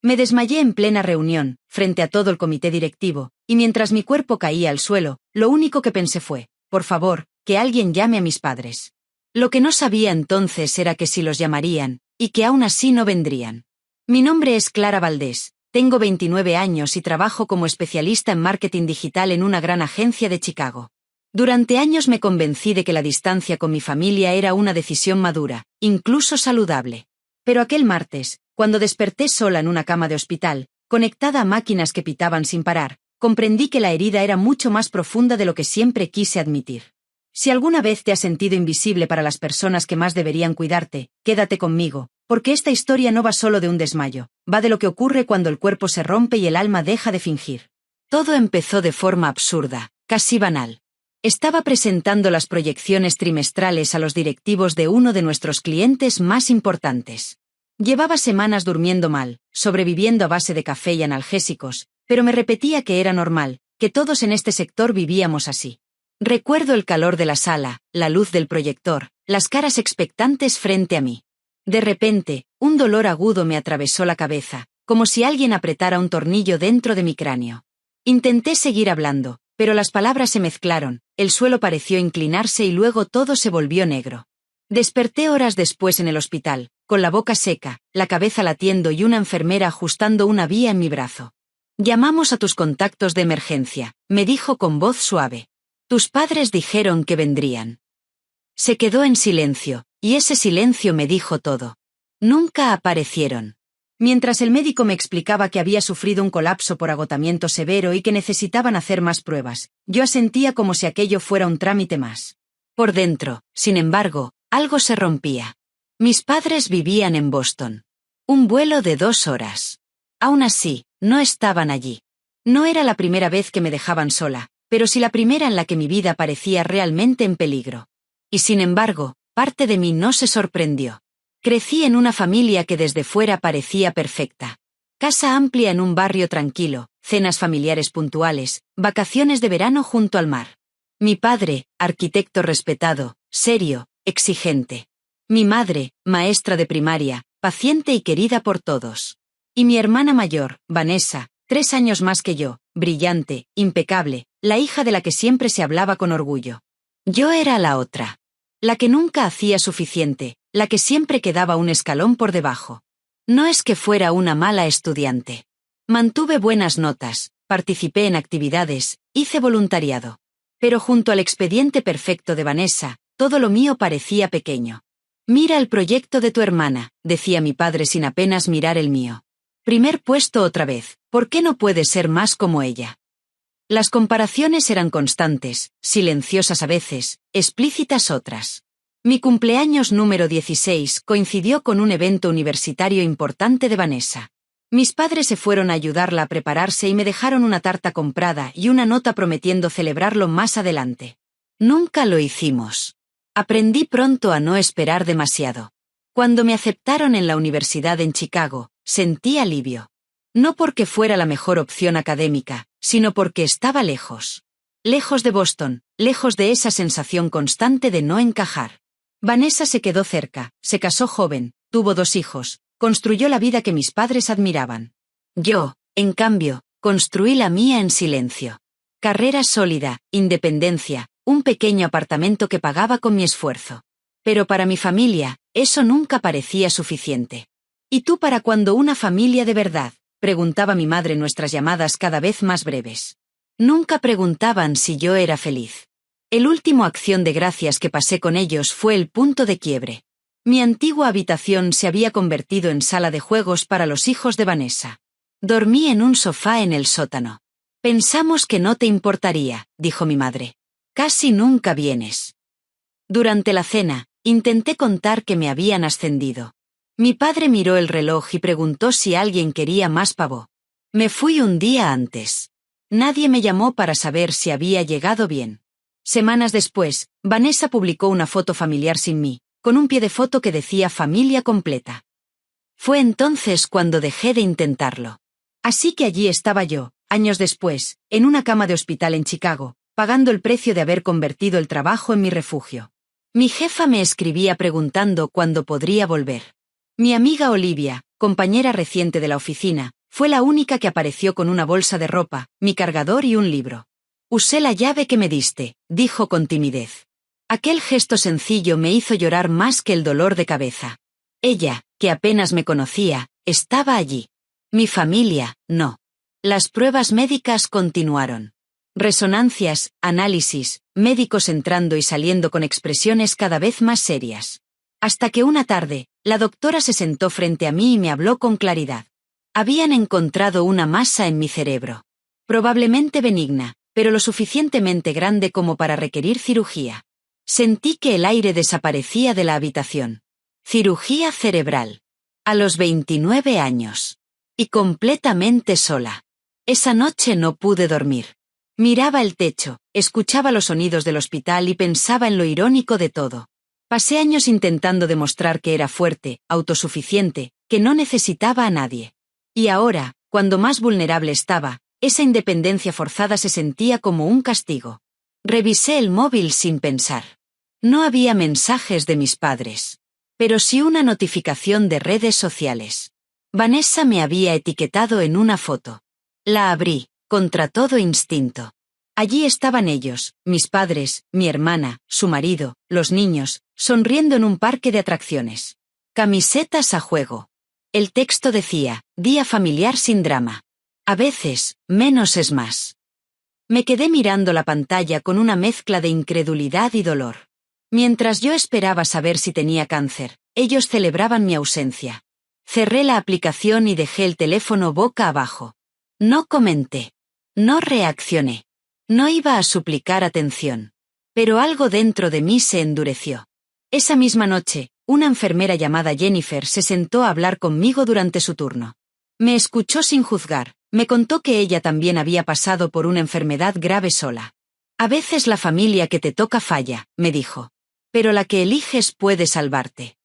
Me desmayé en plena reunión, frente a todo el comité directivo, y mientras mi cuerpo caía al suelo, lo único que pensé fue, por favor, que alguien llame a mis padres. Lo que no sabía entonces era que sí los llamarían, y que aún así no vendrían. Mi nombre es Clara Valdés, tengo 29 años y trabajo como especialista en marketing digital en una gran agencia de Chicago. Durante años me convencí de que la distancia con mi familia era una decisión madura, incluso saludable. Pero aquel martes, cuando desperté sola en una cama de hospital, conectada a máquinas que pitaban sin parar, comprendí que la herida era mucho más profunda de lo que siempre quise admitir. Si alguna vez te has sentido invisible para las personas que más deberían cuidarte, quédate conmigo, porque esta historia no va solo de un desmayo, va de lo que ocurre cuando el cuerpo se rompe y el alma deja de fingir. Todo empezó de forma absurda, casi banal. Estaba presentando las proyecciones trimestrales a los directivos de uno de nuestros clientes más importantes. Llevaba semanas durmiendo mal, sobreviviendo a base de café y analgésicos, pero me repetía que era normal, que todos en este sector vivíamos así. Recuerdo el calor de la sala, la luz del proyector, las caras expectantes frente a mí. De repente, un dolor agudo me atravesó la cabeza, como si alguien apretara un tornillo dentro de mi cráneo. Intenté seguir hablando, pero las palabras se mezclaron, el suelo pareció inclinarse y luego todo se volvió negro. Desperté horas después en el hospital, con la boca seca, la cabeza latiendo y una enfermera ajustando una vía en mi brazo. «Llamamos a tus contactos de emergencia», me dijo con voz suave. «Tus padres dijeron que vendrían». Se quedó en silencio, y ese silencio me dijo todo. Nunca aparecieron. Mientras el médico me explicaba que había sufrido un colapso por agotamiento severo y que necesitaban hacer más pruebas, yo asentía como si aquello fuera un trámite más. Por dentro, sin embargo, algo se rompía. Mis padres vivían en Boston. Un vuelo de 2 horas. Aún así, no estaban allí. No era la primera vez que me dejaban sola, pero sí la primera en la que mi vida parecía realmente en peligro. Y sin embargo, parte de mí no se sorprendió. Crecí en una familia que desde fuera parecía perfecta. Casa amplia en un barrio tranquilo, cenas familiares puntuales, vacaciones de verano junto al mar. Mi padre, arquitecto respetado, serio, exigente. Mi madre, maestra de primaria, paciente y querida por todos. Y mi hermana mayor, Vanessa, 3 años más que yo, brillante, impecable, la hija de la que siempre se hablaba con orgullo. Yo era la otra. La que nunca hacía suficiente, la que siempre quedaba un escalón por debajo. No es que fuera una mala estudiante. Mantuve buenas notas, participé en actividades, hice voluntariado. Pero junto al expediente perfecto de Vanessa, todo lo mío parecía pequeño. «Mira el proyecto de tu hermana», decía mi padre sin apenas mirar el mío. «Primer puesto otra vez, ¿por qué no puede ser más como ella?» Las comparaciones eran constantes, silenciosas a veces, explícitas otras. Mi cumpleaños número 16 coincidió con un evento universitario importante de Vanessa. Mis padres se fueron a ayudarla a prepararse y me dejaron una tarta comprada y una nota prometiendo celebrarlo más adelante. Nunca lo hicimos. Aprendí pronto a no esperar demasiado. Cuando me aceptaron en la universidad en Chicago, sentí alivio. No porque fuera la mejor opción académica, sino porque estaba lejos. Lejos de Boston, lejos de esa sensación constante de no encajar. Vanessa se quedó cerca, se casó joven, tuvo 2 hijos, construyó la vida que mis padres admiraban. Yo, en cambio, construí la mía en silencio. Carrera sólida, independencia, un pequeño apartamento que pagaba con mi esfuerzo. Pero para mi familia, eso nunca parecía suficiente. ¿Y tú para cuándo una familia de verdad?, preguntaba mi madre en nuestras llamadas cada vez más breves. Nunca preguntaban si yo era feliz. El último Acción de Gracias que pasé con ellos fue el punto de quiebre. Mi antigua habitación se había convertido en sala de juegos para los hijos de Vanessa. Dormí en un sofá en el sótano. «Pensamos que no te importaría», dijo mi madre. «Casi nunca vienes». Durante la cena, intenté contar que me habían ascendido. Mi padre miró el reloj y preguntó si alguien quería más pavo. Me fui un día antes. Nadie me llamó para saber si había llegado bien. Semanas después, Vanessa publicó una foto familiar sin mí, con un pie de foto que decía familia completa. Fue entonces cuando dejé de intentarlo. Así que allí estaba yo, años después, en una cama de hospital en Chicago, pagando el precio de haber convertido el trabajo en mi refugio. Mi jefa me escribía preguntando cuándo podría volver. Mi amiga Olivia, compañera reciente de la oficina, fue la única que apareció con una bolsa de ropa, mi cargador y un libro. Usé la llave que me diste, dijo con timidez. Aquel gesto sencillo me hizo llorar más que el dolor de cabeza. Ella, que apenas me conocía, estaba allí. Mi familia, no. Las pruebas médicas continuaron. Resonancias, análisis, médicos entrando y saliendo con expresiones cada vez más serias. Hasta que una tarde, la doctora se sentó frente a mí y me habló con claridad. Habían encontrado una masa en mi cerebro. Probablemente benigna, pero lo suficientemente grande como para requerir cirugía. Sentí que el aire desaparecía de la habitación. Cirugía cerebral. A los 29 años. Y completamente sola. Esa noche no pude dormir. Miraba el techo, escuchaba los sonidos del hospital y pensaba en lo irónico de todo. Pasé años intentando demostrar que era fuerte, autosuficiente, que no necesitaba a nadie. Y ahora, cuando más vulnerable estaba, esa independencia forzada se sentía como un castigo. Revisé el móvil sin pensar. No había mensajes de mis padres. Pero sí una notificación de redes sociales. Vanessa me había etiquetado en una foto. La abrí, contra todo instinto. Allí estaban ellos, mis padres, mi hermana, su marido, los niños, sonriendo en un parque de atracciones. Camisetas a juego. El texto decía, día familiar sin drama. A veces, menos es más. Me quedé mirando la pantalla con una mezcla de incredulidad y dolor. Mientras yo esperaba saber si tenía cáncer, ellos celebraban mi ausencia. Cerré la aplicación y dejé el teléfono boca abajo. No comenté. No reaccioné. No iba a suplicar atención. Pero algo dentro de mí se endureció. Esa misma noche, una enfermera llamada Jennifer se sentó a hablar conmigo durante su turno. Me escuchó sin juzgar, me contó que ella también había pasado por una enfermedad grave sola. A veces la familia que te toca falla, me dijo. Pero la que eliges puede salvarte.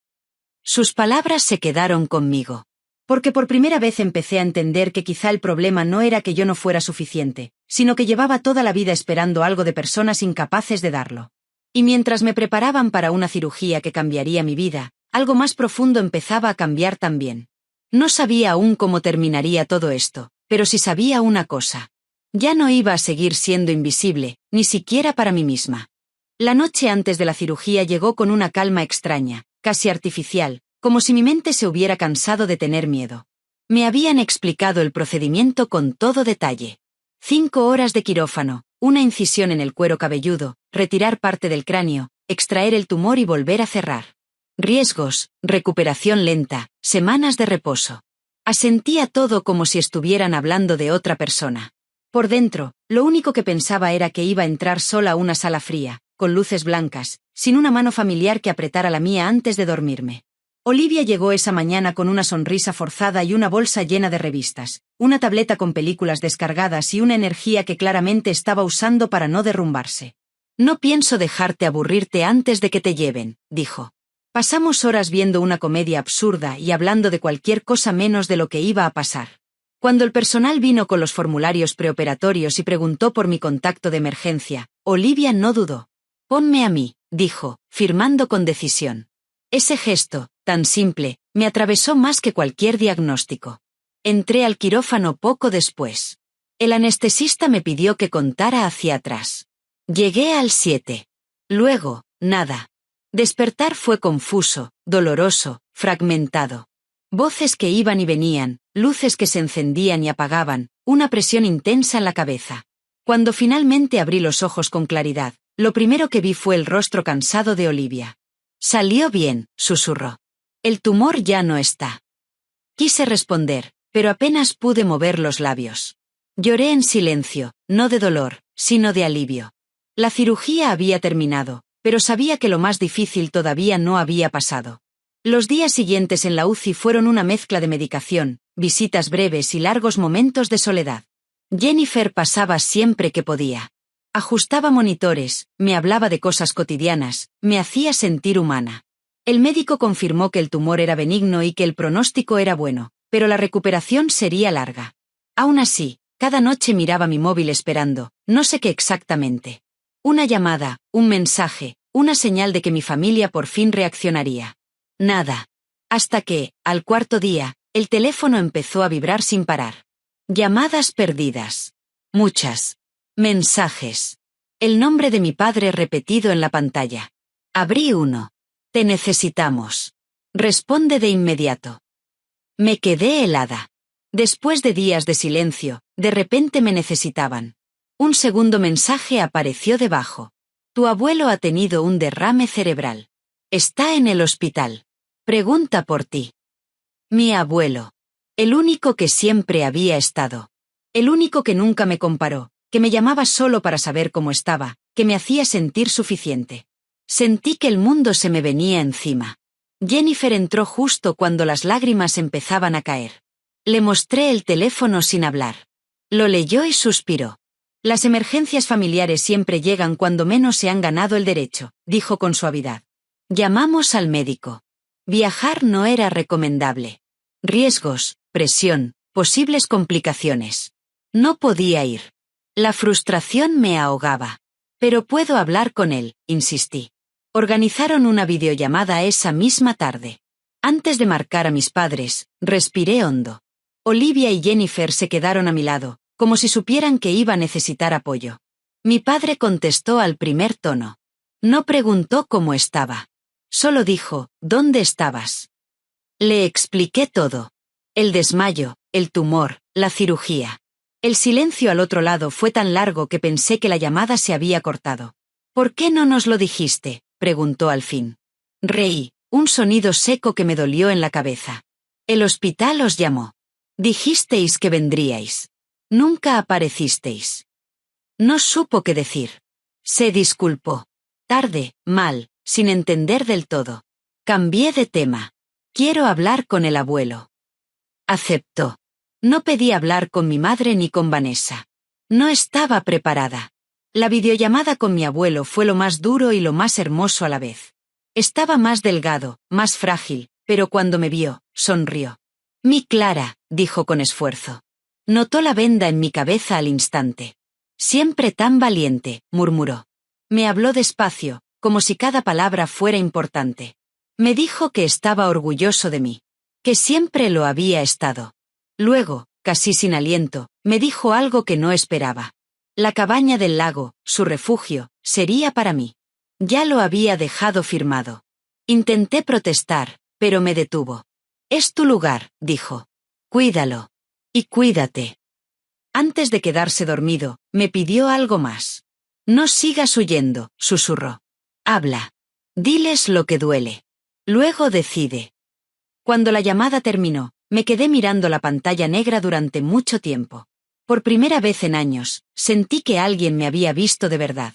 Sus palabras se quedaron conmigo. Porque por primera vez empecé a entender que quizá el problema no era que yo no fuera suficiente, sino que llevaba toda la vida esperando algo de personas incapaces de darlo. Y mientras me preparaban para una cirugía que cambiaría mi vida, algo más profundo empezaba a cambiar también. No sabía aún cómo terminaría todo esto, pero sí sabía una cosa. Ya no iba a seguir siendo invisible, ni siquiera para mí misma. La noche antes de la cirugía llegó con una calma extraña, casi artificial, como si mi mente se hubiera cansado de tener miedo. Me habían explicado el procedimiento con todo detalle. 5 horas de quirófano, una incisión en el cuero cabelludo, retirar parte del cráneo, extraer el tumor y volver a cerrar. Riesgos, recuperación lenta, semanas de reposo. Asentía todo como si estuvieran hablando de otra persona. Por dentro, lo único que pensaba era que iba a entrar sola a una sala fría, con luces blancas, sin una mano familiar que apretara la mía antes de dormirme. Olivia llegó esa mañana con una sonrisa forzada y una bolsa llena de revistas, una tableta con películas descargadas y una energía que claramente estaba usando para no derrumbarse. No pienso dejarte aburrirte antes de que te lleven, dijo. Pasamos horas viendo una comedia absurda y hablando de cualquier cosa menos de lo que iba a pasar. Cuando el personal vino con los formularios preoperatorios y preguntó por mi contacto de emergencia, Olivia no dudó. Ponme a mí, dijo, firmando con decisión. Ese gesto, tan simple, me atravesó más que cualquier diagnóstico. Entré al quirófano poco después. El anestesista me pidió que contara hacia atrás. Llegué al 7. Luego, nada. Despertar fue confuso, doloroso, fragmentado. Voces que iban y venían, luces que se encendían y apagaban, una presión intensa en la cabeza. Cuando finalmente abrí los ojos con claridad, lo primero que vi fue el rostro cansado de Olivia. Salió bien, susurró. El tumor ya no está. Quise responder, pero apenas pude mover los labios. Lloré en silencio, no de dolor, sino de alivio. La cirugía había terminado, pero sabía que lo más difícil todavía no había pasado. Los días siguientes en la UCI fueron una mezcla de medicación, visitas breves y largos momentos de soledad. Jennifer pasaba siempre que podía. Ajustaba monitores, me hablaba de cosas cotidianas, me hacía sentir humana. El médico confirmó que el tumor era benigno y que el pronóstico era bueno, pero la recuperación sería larga. Aún así, cada noche miraba mi móvil esperando, no sé qué exactamente. Una llamada, un mensaje, una señal de que mi familia por fin reaccionaría. Nada. Hasta que, al cuarto día, El teléfono empezó a vibrar sin parar. Llamadas perdidas. Muchas. Mensajes. El nombre de mi padre repetido en la pantalla. Abrí uno. Te necesitamos. Responde de inmediato. Me quedé helada. Después de días de silencio, de repente me necesitaban. Un segundo mensaje apareció debajo. Tu abuelo ha tenido un derrame cerebral. Está en el hospital. Pregunta por ti. Mi abuelo. El único que siempre había estado. El único que nunca me comparó, que me llamaba solo para saber cómo estaba, que me hacía sentir suficiente. Sentí que el mundo se me venía encima. Jennifer entró justo cuando las lágrimas empezaban a caer. Le mostré el teléfono sin hablar. Lo leyó y suspiró. Las emergencias familiares siempre llegan cuando menos se han ganado el derecho, dijo con suavidad. Llamamos al médico. Viajar no era recomendable. Riesgos, presión, posibles complicaciones. No podía ir. La frustración me ahogaba. Pero puedo hablar con él, insistí. Organizaron una videollamada esa misma tarde. Antes de marcar a mis padres, respiré hondo. Olivia y Jennifer se quedaron a mi lado, como si supieran que iba a necesitar apoyo. Mi padre contestó al primer tono. No preguntó cómo estaba. Solo dijo, ¿dónde estabas? Le expliqué todo. El desmayo, el tumor, la cirugía. El silencio al otro lado fue tan largo que pensé que la llamada se había cortado. ¿Por qué no nos lo dijiste?, preguntó al fin. Reí, un sonido seco que me dolió en la cabeza. El hospital os llamó. Dijisteis que vendríais. Nunca aparecisteis. No supo qué decir. Se disculpó. Tarde, mal, sin entender del todo. Cambié de tema. Quiero hablar con el abuelo. Aceptó. No pedí hablar con mi madre ni con Vanessa. No estaba preparada. La videollamada con mi abuelo fue lo más duro y lo más hermoso a la vez. Estaba más delgado, más frágil, pero cuando me vio, sonrió. Mi Clara, dijo con esfuerzo. Notó la venda en mi cabeza al instante. Siempre tan valiente, murmuró. Me habló despacio, como si cada palabra fuera importante. Me dijo que estaba orgulloso de mí. Que siempre lo había estado. Luego, casi sin aliento, me dijo algo que no esperaba. La cabaña del lago, su refugio, sería para mí. Ya lo había dejado firmado. Intenté protestar, pero me detuvo. Es tu lugar, dijo. Cuídalo. Y cuídate. Antes de quedarse dormido, me pidió algo más. No sigas huyendo, susurró. Habla. Diles lo que duele. Luego decide. Cuando la llamada terminó, me quedé mirando la pantalla negra durante mucho tiempo. Por primera vez en años, sentí que alguien me había visto de verdad.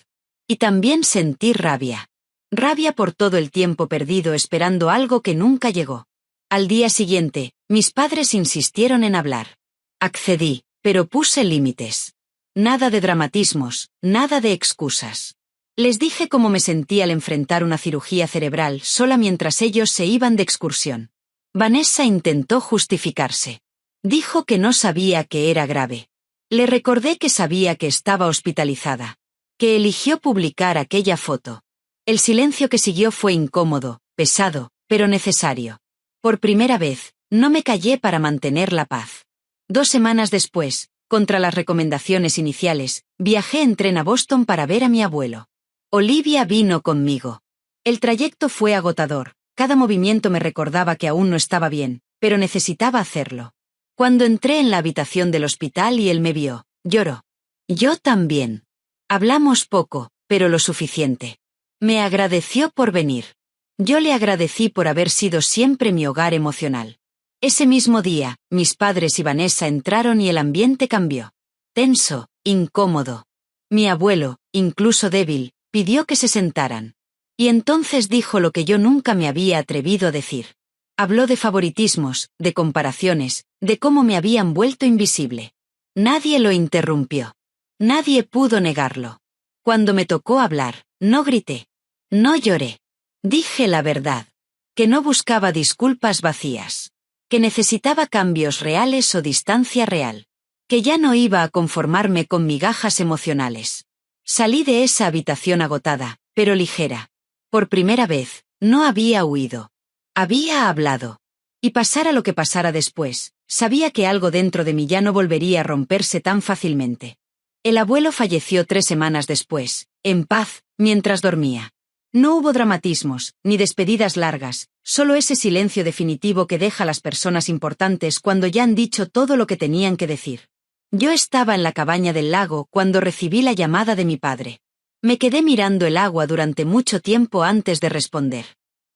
Y también sentí rabia. Rabia por todo el tiempo perdido esperando algo que nunca llegó. Al día siguiente, mis padres insistieron en hablar. Accedí, pero puse límites. Nada de dramatismos, nada de excusas. Les dije cómo me sentía al enfrentar una cirugía cerebral sola mientras ellos se iban de excursión. Vanessa intentó justificarse. Dijo que no sabía que era grave. Le recordé que sabía que estaba hospitalizada. Que eligió publicar aquella foto. El silencio que siguió fue incómodo, pesado, pero necesario. Por primera vez, no me callé para mantener la paz. 2 semanas después, contra las recomendaciones iniciales, viajé en tren a Boston para ver a mi abuelo. Olivia vino conmigo. El trayecto fue agotador. Cada movimiento me recordaba que aún no estaba bien, pero necesitaba hacerlo. Cuando entré en la habitación del hospital y él me vio, lloró. Yo también. Hablamos poco, pero lo suficiente. Me agradeció por venir. Yo le agradecí por haber sido siempre mi hogar emocional. Ese mismo día, mis padres y Vanessa entraron y el ambiente cambió. Tenso, incómodo. Mi abuelo, incluso débil, pidió que se sentaran. Y entonces dijo lo que yo nunca me había atrevido a decir. Habló de favoritismos, de comparaciones, de cómo me habían vuelto invisible. Nadie lo interrumpió. Nadie pudo negarlo. Cuando me tocó hablar, no grité. No lloré. Dije la verdad. Que no buscaba disculpas vacías. Que necesitaba cambios reales o distancia real. Que ya no iba a conformarme con migajas emocionales. Salí de esa habitación agotada, pero ligera. Por primera vez, no había huido. Había hablado. Y pasara lo que pasara después, sabía que algo dentro de mí ya no volvería a romperse tan fácilmente. El abuelo falleció 3 semanas después, en paz, mientras dormía. No hubo dramatismos, ni despedidas largas, solo ese silencio definitivo que deja a las personas importantes cuando ya han dicho todo lo que tenían que decir. Yo estaba en la cabaña del lago cuando recibí la llamada de mi padre. Me quedé mirando el agua durante mucho tiempo antes de responder.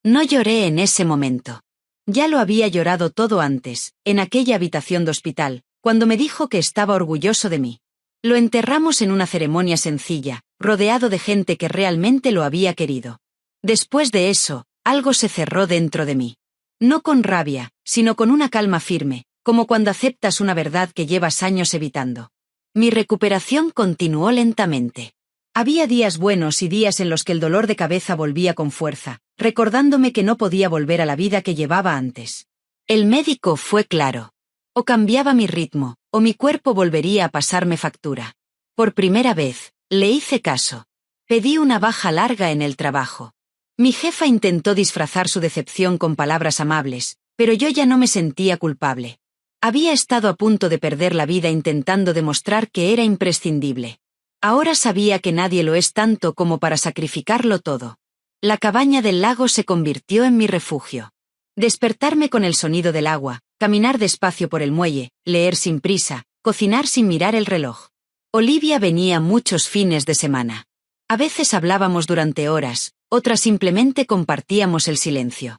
No lloré en ese momento. Ya lo había llorado todo antes, en aquella habitación de hospital, cuando me dijo que estaba orgulloso de mí. Lo enterramos en una ceremonia sencilla, rodeado de gente que realmente lo había querido. Después de eso, algo se cerró dentro de mí. No con rabia, sino con una calma firme, como cuando aceptas una verdad que llevas años evitando. Mi recuperación continuó lentamente. Había días buenos y días en los que el dolor de cabeza volvía con fuerza, recordándome que no podía volver a la vida que llevaba antes. El médico fue claro. O cambiaba mi ritmo, o mi cuerpo volvería a pasarme factura. Por primera vez, le hice caso. Pedí una baja larga en el trabajo. Mi jefa intentó disfrazar su decepción con palabras amables, pero yo ya no me sentía culpable. Había estado a punto de perder la vida intentando demostrar que era imprescindible. Ahora sabía que nadie lo es tanto como para sacrificarlo todo. La cabaña del lago se convirtió en mi refugio. Despertarme con el sonido del agua, caminar despacio por el muelle, leer sin prisa, cocinar sin mirar el reloj. Olivia venía muchos fines de semana. A veces hablábamos durante horas, otras simplemente compartíamos el silencio.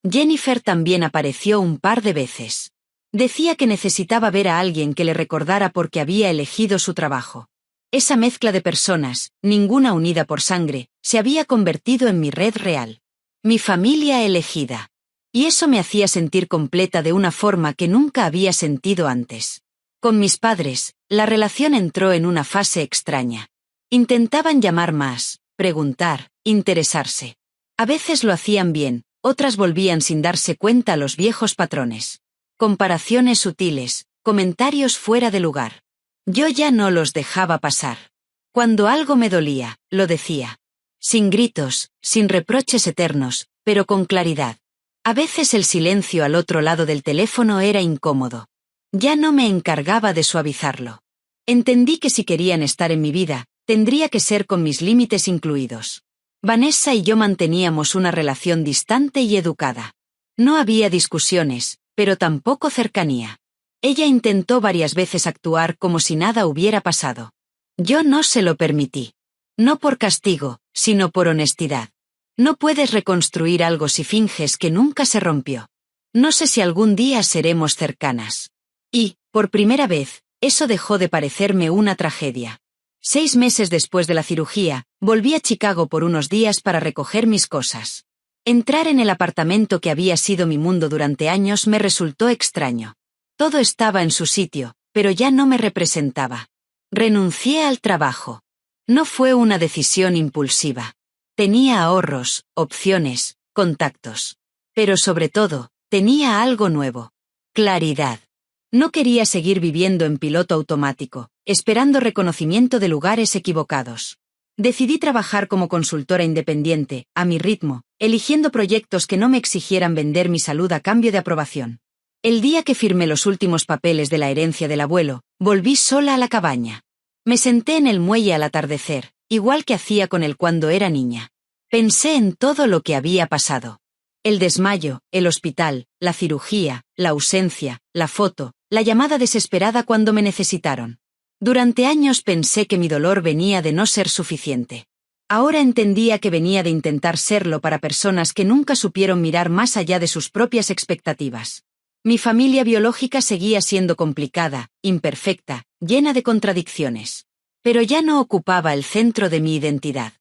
Jennifer también apareció un par de veces. Decía que necesitaba ver a alguien que le recordara por qué había elegido su trabajo. Esa mezcla de personas, ninguna unida por sangre, se había convertido en mi red real. Mi familia elegida. Y eso me hacía sentir completa de una forma que nunca había sentido antes. Con mis padres, la relación entró en una fase extraña. Intentaban llamar más, preguntar, interesarse. A veces lo hacían bien, otras volvían sin darse cuenta a los viejos patrones. Comparaciones sutiles, comentarios fuera de lugar. Yo ya no los dejaba pasar. Cuando algo me dolía, lo decía. Sin gritos, sin reproches eternos, pero con claridad. A veces el silencio al otro lado del teléfono era incómodo. Ya no me encargaba de suavizarlo. Entendí que si querían estar en mi vida, tendría que ser con mis límites incluidos. Vanessa y yo manteníamos una relación distante y educada. No había discusiones, pero tampoco cercanía. Ella intentó varias veces actuar como si nada hubiera pasado. Yo no se lo permití. No por castigo, sino por honestidad. No puedes reconstruir algo si finges que nunca se rompió. No sé si algún día seremos cercanas. Y, por primera vez, eso dejó de parecerme una tragedia. 6 meses después de la cirugía, volví a Chicago por unos días para recoger mis cosas. Entrar en el apartamento que había sido mi mundo durante años me resultó extraño. Todo estaba en su sitio, pero ya no me representaba. Renuncié al trabajo. No fue una decisión impulsiva. Tenía ahorros, opciones, contactos. Pero sobre todo, tenía algo nuevo. Claridad. No quería seguir viviendo en piloto automático, esperando reconocimiento de lugares equivocados. Decidí trabajar como consultora independiente, a mi ritmo, eligiendo proyectos que no me exigieran vender mi salud a cambio de aprobación. El día que firmé los últimos papeles de la herencia del abuelo, volví sola a la cabaña. Me senté en el muelle al atardecer, igual que hacía con él cuando era niña. Pensé en todo lo que había pasado. El desmayo, el hospital, la cirugía, la ausencia, la foto, la llamada desesperada cuando me necesitaron. Durante años pensé que mi dolor venía de no ser suficiente. Ahora entendía que venía de intentar serlo para personas que nunca supieron mirar más allá de sus propias expectativas. Mi familia biológica seguía siendo complicada, imperfecta, llena de contradicciones. Pero ya no ocupaba el centro de mi identidad.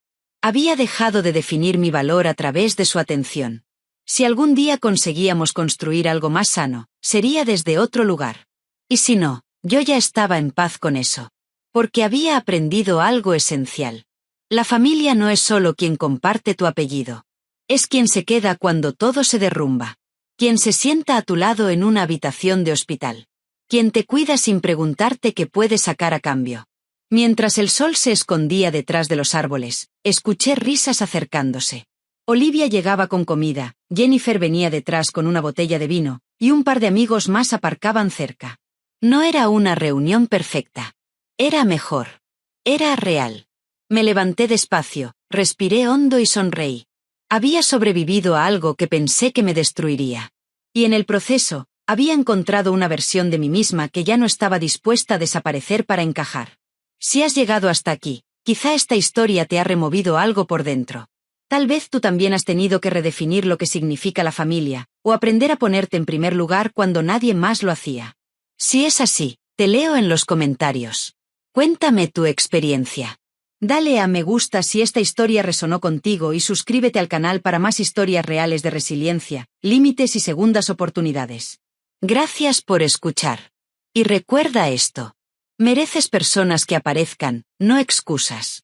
Había dejado de definir mi valor a través de su atención. Si algún día conseguíamos construir algo más sano, sería desde otro lugar. Y si no, yo ya estaba en paz con eso. Porque había aprendido algo esencial. La familia no es solo quien comparte tu apellido. Es quien se queda cuando todo se derrumba. Quien se sienta a tu lado en una habitación de hospital. Quien te cuida sin preguntarte qué puede sacar a cambio. Mientras el sol se escondía detrás de los árboles, escuché risas acercándose. Olivia llegaba con comida, Jennifer venía detrás con una botella de vino, y un par de amigos más aparcaban cerca. No era una reunión perfecta. Era mejor. Era real. Me levanté despacio, respiré hondo y sonreí. Había sobrevivido a algo que pensé que me destruiría. Y en el proceso, había encontrado una versión de mí misma que ya no estaba dispuesta a desaparecer para encajar. Si has llegado hasta aquí, quizá esta historia te ha removido algo por dentro. Tal vez tú también has tenido que redefinir lo que significa la familia, o aprender a ponerte en primer lugar cuando nadie más lo hacía. Si es así, te leo en los comentarios. Cuéntame tu experiencia. Dale a me gusta si esta historia resonó contigo y suscríbete al canal para más historias reales de resiliencia, límites y segundas oportunidades. Gracias por escuchar. Y recuerda esto. Mereces personas que aparezcan, no excusas.